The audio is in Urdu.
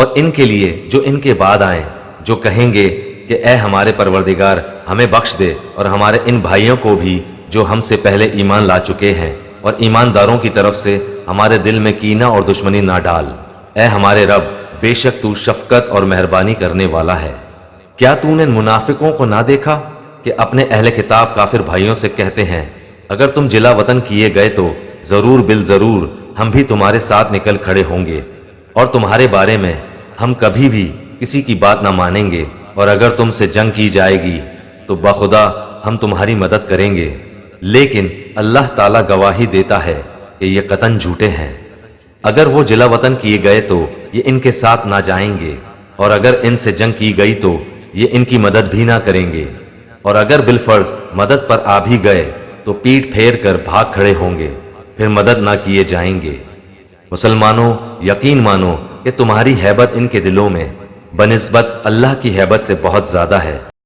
اور ان کے لیے جو ان کے بعد آئیں، جو کہیں گے کہ اے ہمارے پروردگار ہمیں بخش دے، اور ہمارے ان بھائیوں کو بھی جو ہم سے پہلے ایمان لا چکے ہیں، اور ایمانداروں کی طرف سے ہمارے دل میں کینہ اور دشمنی نہ ڈال۔ اے ہمارے رب، بے شک تو شفقت اور مہربانی کرنے والا ہے۔ کیا تو نے منافقوں کو نہ دیکھا کہ اپنے اہل کتاب کافر بھائیوں سے کہتے ہیں اگر تم جلا وطن کیے گئے تو ضرور بالضرور ہم بھی تمہارے ساتھ نکل کھڑے ہوں گے، اور تمہارے بارے میں ہم کبھی بھی کسی کی بات نہ مانیں گے، اور اگر تم سے جنگ کی جائے گی تو بخدا ہم تمہاری مدد کریں گے۔ لیکن اللہ تعالیٰ گواہی دیتا ہے کہ یہ قطعاً جھوٹے ہیں۔ اگر وہ جلا وطن کیے گئے تو یہ ان کے ساتھ نہ جائیں گے، اور اگر ان سے جنگ کی گئی تو یہ ان کی مدد بھی نہ کریں گے، اور اگر بالفرض مدد پر آ بھی گئے تو پیٹ پھیر کر بھاگ کھڑے ہوں گے، پھر مدد نہ کیے جائیں گے۔ مسلمانوں، یقین مانو کہ تمہاری ہیبت ان کے دلوں میں بنسبت اللہ کی ہیبت سے بہت زیادہ ہے۔